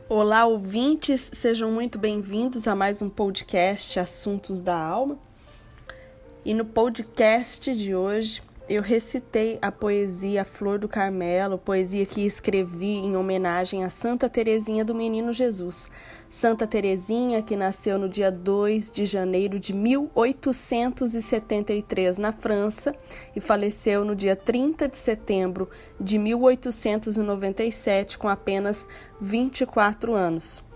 Olá, ouvintes, sejam muito bem-vindos a mais um podcast Assuntos da Alma. E no podcast de hoje eu recitei a poesia Flor do Carmelo, poesia que escrevi em homenagem a Santa Teresinha do Menino Jesus. Santa Teresinha, que nasceu no dia 2 de janeiro de 1873 na França e faleceu no dia 30 de setembro de 1897 com apenas 24 anos.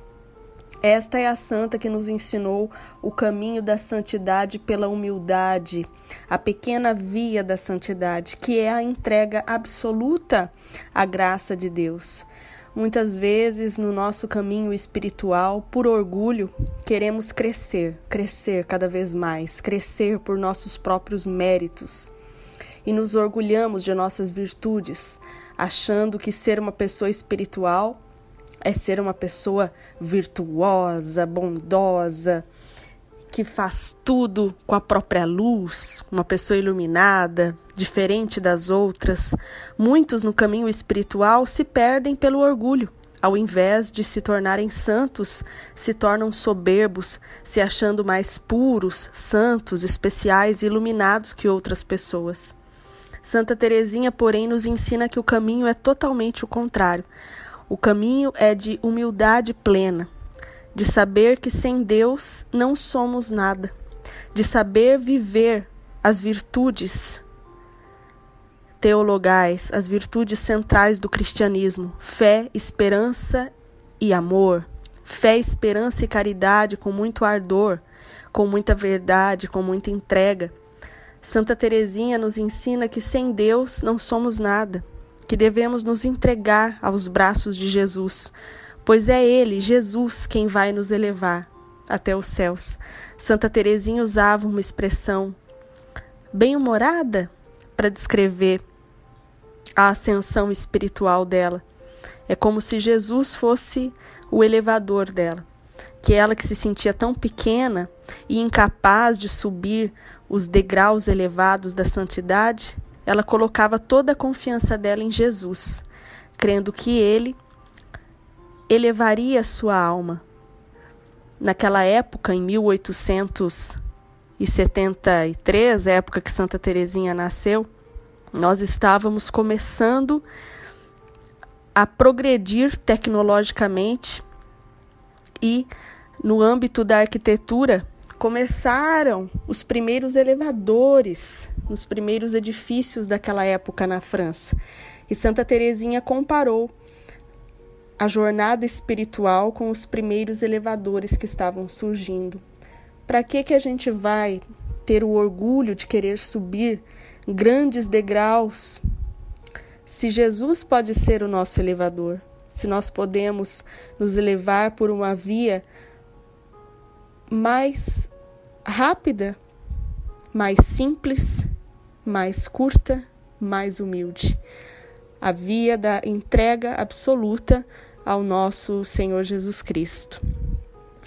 Esta é a santa que nos ensinou o caminho da santidade pela humildade, a pequena via da santidade, que é a entrega absoluta à graça de Deus. Muitas vezes, no nosso caminho espiritual, por orgulho, queremos crescer cada vez mais, crescer por nossos próprios méritos. E nos orgulhamos de nossas virtudes, achando que ser uma pessoa espiritual é ser uma pessoa virtuosa, bondosa, que faz tudo com a própria luz, uma pessoa iluminada, diferente das outras. Muitos no caminho espiritual se perdem pelo orgulho. Ao invés de se tornarem santos, se tornam soberbos, se achando mais puros, santos, especiais e iluminados que outras pessoas. Santa Teresinha, porém, nos ensina que o caminho é totalmente o contrário. O caminho é de humildade plena, de saber que sem Deus não somos nada, de saber viver as virtudes teologais, as virtudes centrais do cristianismo: fé, esperança e amor, fé, esperança e caridade com muito ardor, com muita verdade, com muita entrega. Santa Teresinha nos ensina que sem Deus não somos nada, que devemos nos entregar aos braços de Jesus, pois é Ele, Jesus, quem vai nos elevar até os céus. Santa Teresinha usava uma expressão bem-humorada para descrever a ascensão espiritual dela. É como se Jesus fosse o elevador dela, que ela, que se sentia tão pequena e incapaz de subir os degraus elevados da santidade, ela colocava toda a confiança dela em Jesus, crendo que Ele elevaria a sua alma. Naquela época, em 1873, a época que Santa Teresinha nasceu, nós estávamos começando a progredir tecnologicamente e, no âmbito da arquitetura, começaram os primeiros elevadores nos primeiros edifícios daquela época na França. E Santa Teresinha comparou a jornada espiritual com os primeiros elevadores que estavam surgindo. Para que a gente vai ter o orgulho de querer subir grandes degraus se Jesus pode ser o nosso elevador? Se nós podemos nos elevar por uma via mais rápida, mais simples, mais curta, mais humilde. A via da entrega absoluta ao nosso Senhor Jesus Cristo.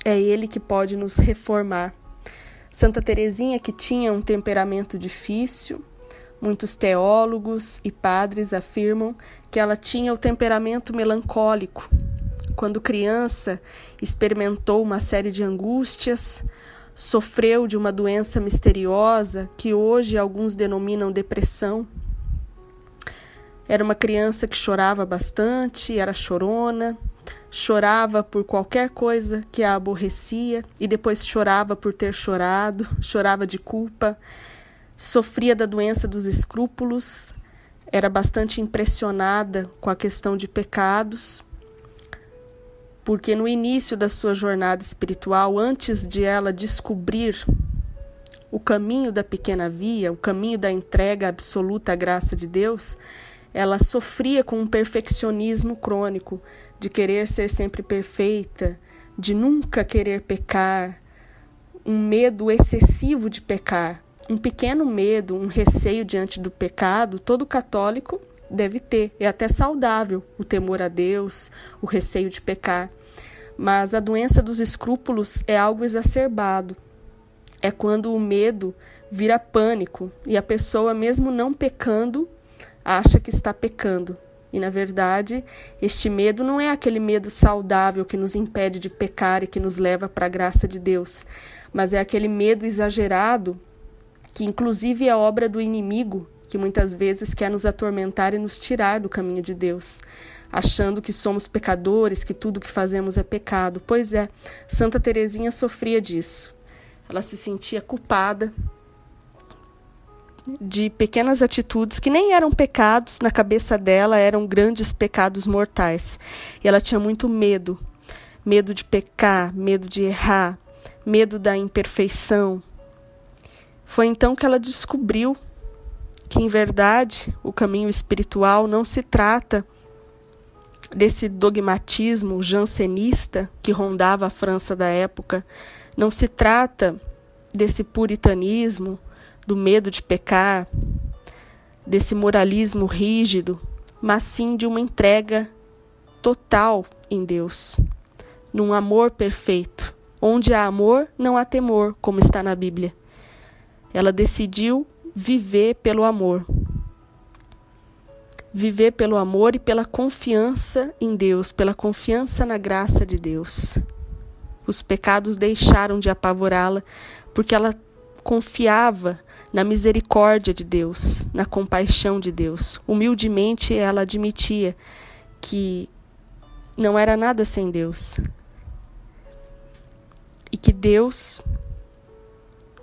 É Ele que pode nos reformar. Santa Teresinha, que tinha um temperamento difícil, muitos teólogos e padres afirmam que ela tinha o temperamento melancólico. Quando criança, experimentou uma série de angústias, sofreu de uma doença misteriosa que hoje alguns denominam depressão. Era uma criança que chorava bastante, era chorona, chorava por qualquer coisa que a aborrecia e depois chorava por ter chorado, chorava de culpa, sofria da doença dos escrúpulos, era bastante impressionada com a questão de pecados, porque no início da sua jornada espiritual, antes de ela descobrir o caminho da pequena via, o caminho da entrega absoluta à graça de Deus, ela sofria com um perfeccionismo crônico, de querer ser sempre perfeita, de nunca querer pecar, um medo excessivo de pecar, um pequeno medo, um receio diante do pecado. Todo católico deve ter, é até saudável o temor a Deus, o receio de pecar. Mas a doença dos escrúpulos é algo exacerbado. É quando o medo vira pânico e a pessoa, mesmo não pecando, acha que está pecando. E, na verdade, este medo não é aquele medo saudável que nos impede de pecar e que nos leva para a graça de Deus, mas é aquele medo exagerado que, inclusive, é obra do inimigo, que muitas vezes quer nos atormentar e nos tirar do caminho de Deus, achando que somos pecadores, que tudo que fazemos é pecado. Pois é, Santa Teresinha sofria disso. Ela se sentia culpada de pequenas atitudes que nem eram pecados, na cabeça dela eram grandes pecados mortais. E ela tinha muito medo. Medo de pecar, medo de errar, medo da imperfeição. Foi então que ela descobriu que, em verdade, o caminho espiritual não se trata desse dogmatismo jansenista que rondava a França da época, não se trata desse puritanismo, do medo de pecar, desse moralismo rígido, mas sim de uma entrega total em Deus, num amor perfeito. Onde há amor, não há temor, como está na Bíblia. Ela decidiu viver pelo amor. Viver pelo amor e pela confiança em Deus, pela confiança na graça de Deus. Os pecados deixaram de apavorá-la, porque ela confiava na misericórdia de Deus, na compaixão de Deus. Humildemente ela admitia que não era nada sem Deus. E que Deus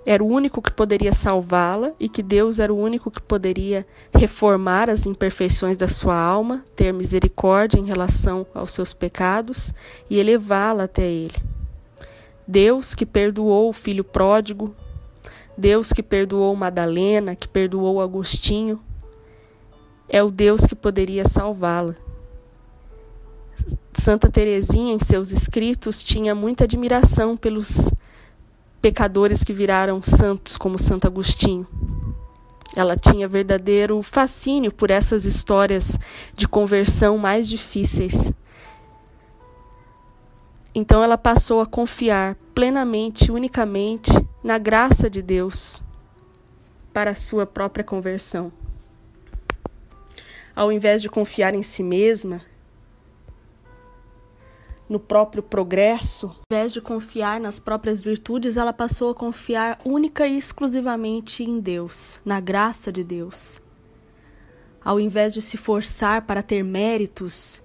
era o único que poderia salvá-la e que Deus era o único que poderia reformar as imperfeições da sua alma, ter misericórdia em relação aos seus pecados e elevá-la até Ele. Deus que perdoou o filho pródigo, Deus que perdoou Madalena, que perdoou Agostinho, é o Deus que poderia salvá-la. Santa Teresinha, em seus escritos, tinha muita admiração pelos pecadores que viraram santos, como Santo Agostinho. Ela tinha verdadeiro fascínio por essas histórias de conversão mais difíceis. Então ela passou a confiar plenamente, unicamente, na graça de Deus para a sua própria conversão. Ao invés de confiar em si mesma, no próprio progresso, ao invés de confiar nas próprias virtudes, ela passou a confiar única e exclusivamente em Deus, na graça de Deus. Ao invés de se forçar para ter méritos,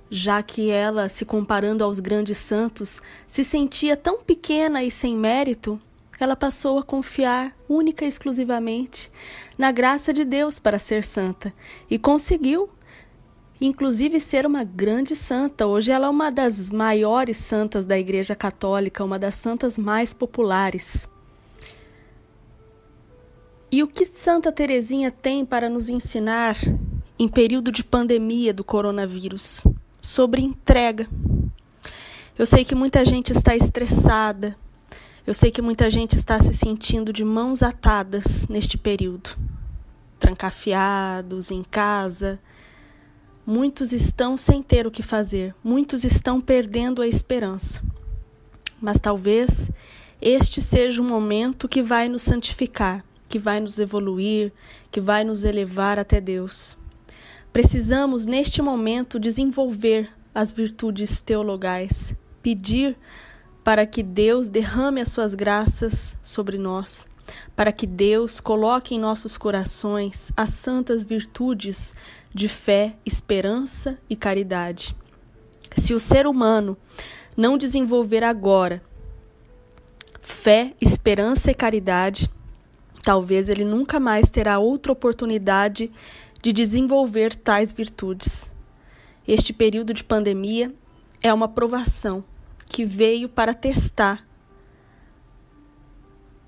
já que ela, se comparando aos grandes santos, se sentia tão pequena e sem mérito, ela passou a confiar única e exclusivamente na graça de Deus para ser santa e conseguiu, inclusive, ser uma grande santa. Hoje ela é uma das maiores santas da Igreja Católica, uma das santas mais populares. E o que Santa Teresinha tem para nos ensinar em período de pandemia do coronavírus? Sobre entrega. Eu sei que muita gente está estressada, eu sei que muita gente está se sentindo de mãos atadas neste período, trancafiados em casa. Muitos estão sem ter o que fazer, muitos estão perdendo a esperança. Mas talvez este seja um momento que vai nos santificar, que vai nos evoluir, que vai nos elevar até Deus. Precisamos, neste momento, desenvolver as virtudes teologais, pedir para que Deus derrame as suas graças sobre nós, para que Deus coloque em nossos corações as santas virtudes de fé, esperança e caridade. Se o ser humano não desenvolver agora fé, esperança e caridade, talvez ele nunca mais terá outra oportunidade de desenvolver tais virtudes. Este período de pandemia é uma provação que veio para testar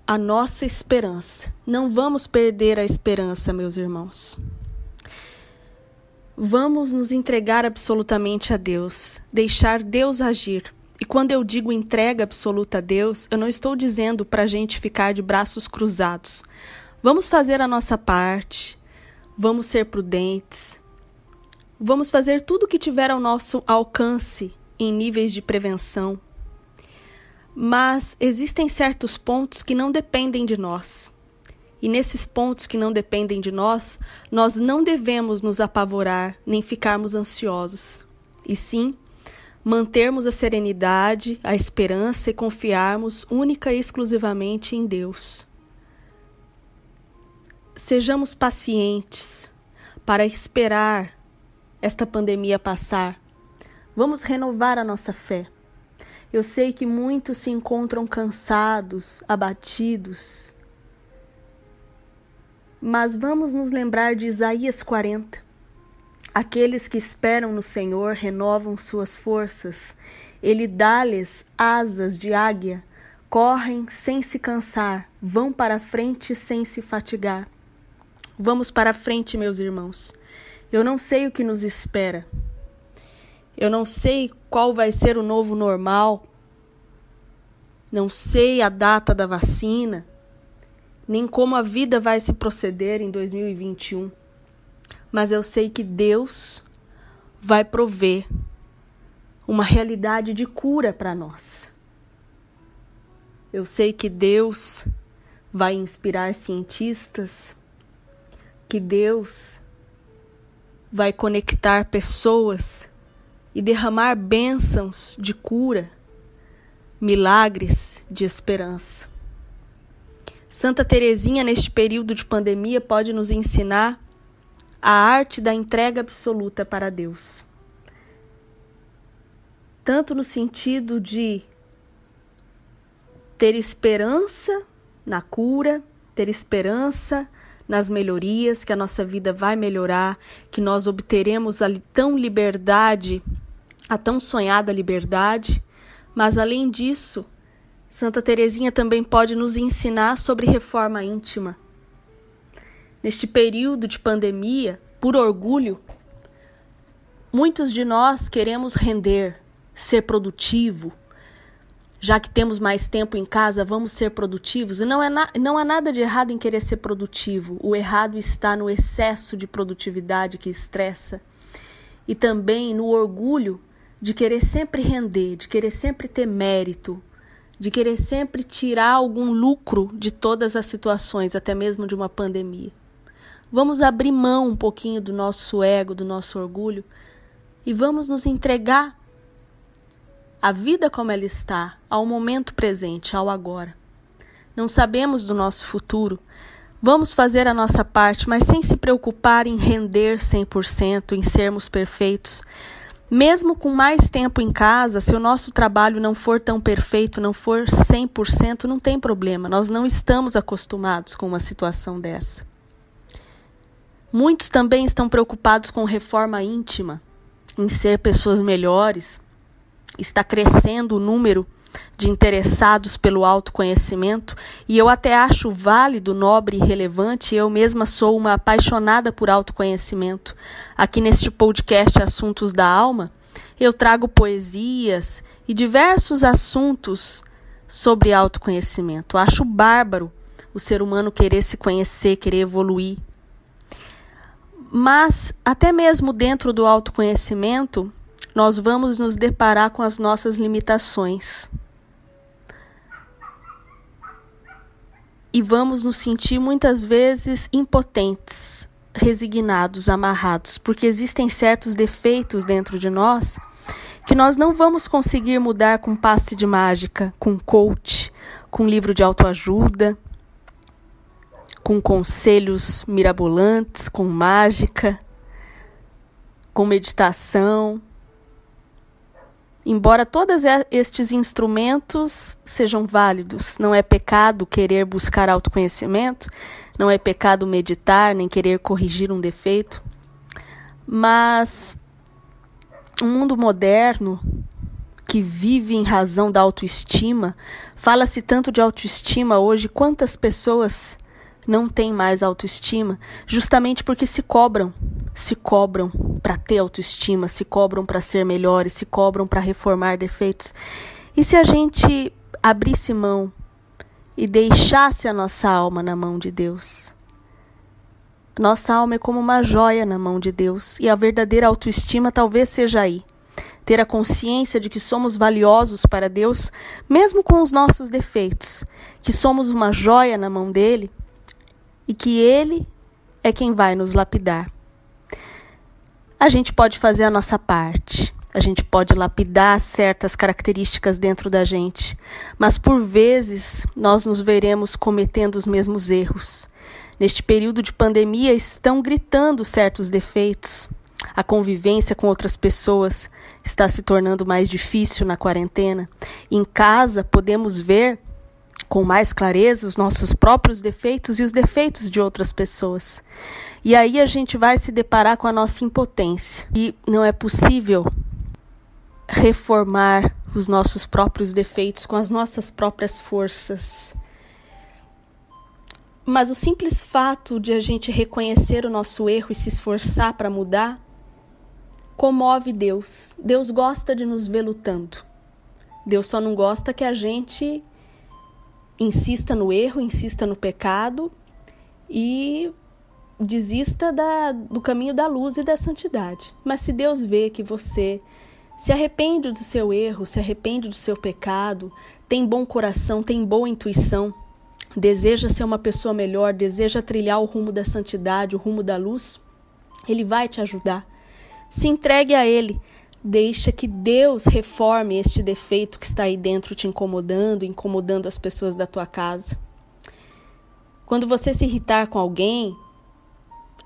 a nossa esperança. Não vamos perder a esperança, meus irmãos. Vamos nos entregar absolutamente a Deus, deixar Deus agir. E quando eu digo entrega absoluta a Deus, eu não estou dizendo para a gente ficar de braços cruzados. Vamos fazer a nossa parte, vamos ser prudentes, vamos fazer tudo o que tiver ao nosso alcance em níveis de prevenção. Mas existem certos pontos que não dependem de nós. E nesses pontos que não dependem de nós, nós não devemos nos apavorar nem ficarmos ansiosos. E sim, mantermos a serenidade, a esperança e confiarmos única e exclusivamente em Deus. Sejamos pacientes para esperar esta pandemia passar. Vamos renovar a nossa fé. Eu sei que muitos se encontram cansados, abatidos, mas vamos nos lembrar de Isaías 40. Aqueles que esperam no Senhor renovam suas forças. Ele dá-lhes asas de águia, correm sem se cansar, vão para a frente sem se fatigar. Vamos para a frente, meus irmãos. Eu não sei o que nos espera. Eu não sei qual vai ser o novo normal. Não sei a data da vacina, nem como a vida vai se proceder em 2021. Mas eu sei que Deus vai prover uma realidade de cura para nós. Eu sei que Deus vai inspirar cientistas, que Deus vai conectar pessoas e derramar bênçãos de cura, milagres de esperança. Santa Teresinha, neste período de pandemia, pode nos ensinar a arte da entrega absoluta para Deus. Tanto no sentido de ter esperança na cura, ter esperança nas melhorias, que a nossa vida vai melhorar, que nós obteremos a tão liberdade, a tão sonhada liberdade, mas além disso, Santa Teresinha também pode nos ensinar sobre reforma íntima. Neste período de pandemia, por orgulho, muitos de nós queremos render, ser produtivo. Já que temos mais tempo em casa, vamos ser produtivos. E não há nada de errado em querer ser produtivo. O errado está no excesso de produtividade que estressa. E também no orgulho de querer sempre render, de querer sempre ter mérito, de querer sempre tirar algum lucro de todas as situações, até mesmo de uma pandemia. Vamos abrir mão um pouquinho do nosso ego, do nosso orgulho, e vamos nos entregar à vida como ela está, ao momento presente, ao agora. Não sabemos do nosso futuro. Vamos fazer a nossa parte, mas sem se preocupar em render 100%, em sermos perfeitos. Mesmo com mais tempo em casa, se o nosso trabalho não for tão perfeito, não for 100%, não tem problema. Nós não estamos acostumados com uma situação dessa. Muitos também estão preocupados com reforma íntima, em ser pessoas melhores. Está crescendo o número de interessados pelo autoconhecimento e eu até acho válido, nobre e relevante. Eu mesma sou uma apaixonada por autoconhecimento. Aqui neste podcast Assuntos da Alma, eu trago poesias e diversos assuntos sobre autoconhecimento. Acho bárbaro o ser humano querer se conhecer, querer evoluir. Mas até mesmo dentro do autoconhecimento, nós vamos nos deparar com as nossas limitações. E vamos nos sentir muitas vezes impotentes, resignados, amarrados, porque existem certos defeitos dentro de nós que nós não vamos conseguir mudar com passe de mágica, com coach, com livro de autoajuda, com conselhos mirabolantes, com mágica, com meditação. Embora todos estes instrumentos sejam válidos, não é pecado querer buscar autoconhecimento, não é pecado meditar, nem querer corrigir um defeito, mas um mundo moderno que vive em razão da autoestima, fala-se tanto de autoestima hoje, quantas pessoas não têm mais autoestima, justamente porque se cobram para ter autoestima, se cobram para ser melhores, se cobram para reformar defeitos. E se a gente abrisse mão e deixasse a nossa alma na mão de Deus? Nossa alma é como uma joia na mão de Deus, e a verdadeira autoestima talvez seja aí. Ter a consciência de que somos valiosos para Deus, mesmo com os nossos defeitos, que somos uma joia na mão dele, e que Ele é quem vai nos lapidar. A gente pode fazer a nossa parte, a gente pode lapidar certas características dentro da gente, mas por vezes nós nos veremos cometendo os mesmos erros. Neste período de pandemia estão gritando certos defeitos. A convivência com outras pessoas está se tornando mais difícil na quarentena. Em casa podemos ver com mais clareza os nossos próprios defeitos e os defeitos de outras pessoas. E aí a gente vai se deparar com a nossa impotência. E não é possível reformar os nossos próprios defeitos com as nossas próprias forças. Mas o simples fato de a gente reconhecer o nosso erro e se esforçar para mudar, comove Deus. Deus gosta de nos ver lutando. Deus só não gosta que a gente insista no erro, insista no pecado e desista do caminho da luz e da santidade. Mas se Deus vê que você se arrepende do seu erro, se arrepende do seu pecado, tem bom coração, tem boa intuição, deseja ser uma pessoa melhor, deseja trilhar o rumo da santidade, o rumo da luz, Ele vai te ajudar. Se entregue a Ele. Deixa que Deus reforme este defeito que está aí dentro te incomodando as pessoas da tua casa. Quando você se irritar com alguém,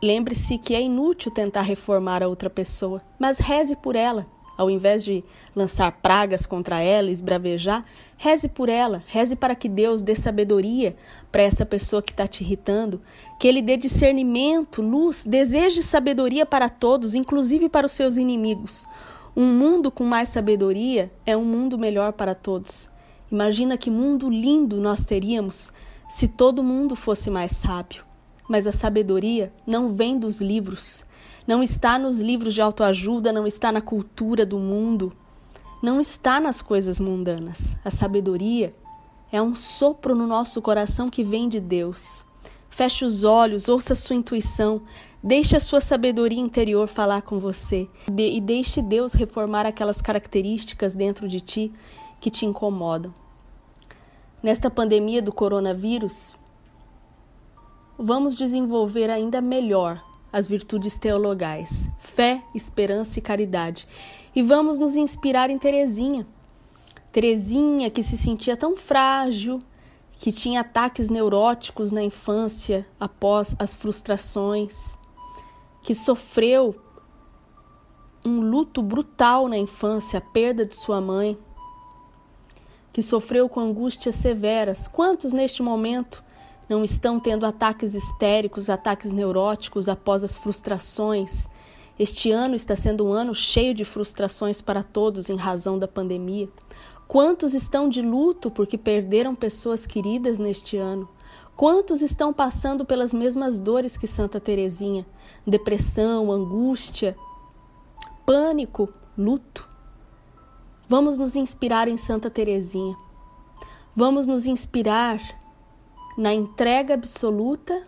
lembre-se que é inútil tentar reformar a outra pessoa, mas reze por ela. Ao invés de lançar pragas contra ela, esbravejar, reze por ela, reze para que Deus dê sabedoria para essa pessoa que está te irritando, que Ele dê discernimento, luz, deseje sabedoria para todos, inclusive para os seus inimigos. Um mundo com mais sabedoria é um mundo melhor para todos. Imagina que mundo lindo nós teríamos se todo mundo fosse mais sábio. Mas a sabedoria não vem dos livros, não está nos livros de autoajuda, não está na cultura do mundo, não está nas coisas mundanas. A sabedoria é um sopro no nosso coração que vem de Deus. Feche os olhos, ouça a sua intuição, deixe a sua sabedoria interior falar com você e deixe Deus reformar aquelas características dentro de ti que te incomodam. Nesta pandemia do coronavírus, vamos desenvolver ainda melhor as virtudes teologais, fé, esperança e caridade. E vamos nos inspirar em Teresinha. Teresinha, que se sentia tão frágil, que tinha ataques neuróticos na infância após as frustrações, que sofreu um luto brutal na infância, a perda de sua mãe, que sofreu com angústias severas. Quantos neste momento não estão tendo ataques histéricos, ataques neuróticos após as frustrações? Este ano está sendo um ano cheio de frustrações para todos em razão da pandemia. Quantos estão de luto porque perderam pessoas queridas neste ano? Quantos estão passando pelas mesmas dores que Santa Teresinha? Depressão, angústia, pânico, luto. Vamos nos inspirar em Santa Teresinha. Vamos nos inspirar na entrega absoluta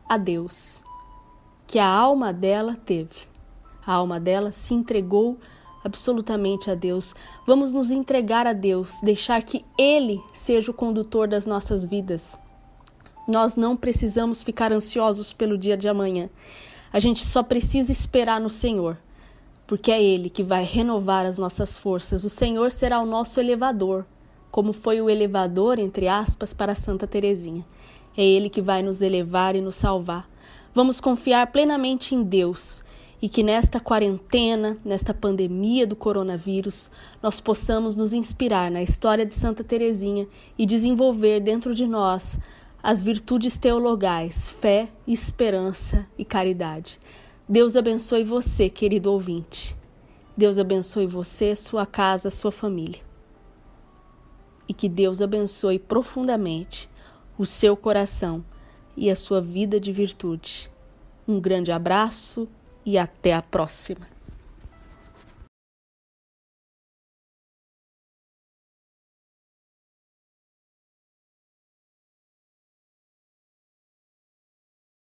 a Deus, que a alma dela teve. A alma dela se entregou absolutamente a Deus. Vamos nos entregar a Deus, deixar que Ele seja o condutor das nossas vidas. Nós não precisamos ficar ansiosos pelo dia de amanhã. A gente só precisa esperar no Senhor, porque é Ele que vai renovar as nossas forças. O Senhor será o nosso elevador, como foi o elevador, entre aspas, para Santa Teresinha. É Ele que vai nos elevar e nos salvar. Vamos confiar plenamente em Deus e que nesta quarentena, nesta pandemia do coronavírus, nós possamos nos inspirar na história de Santa Teresinha e desenvolver dentro de nós as virtudes teologais, fé, esperança e caridade. Deus abençoe você, querido ouvinte. Deus abençoe você, sua casa, sua família. E que Deus abençoe profundamente o seu coração e a sua vida de virtude. Um grande abraço e até a próxima.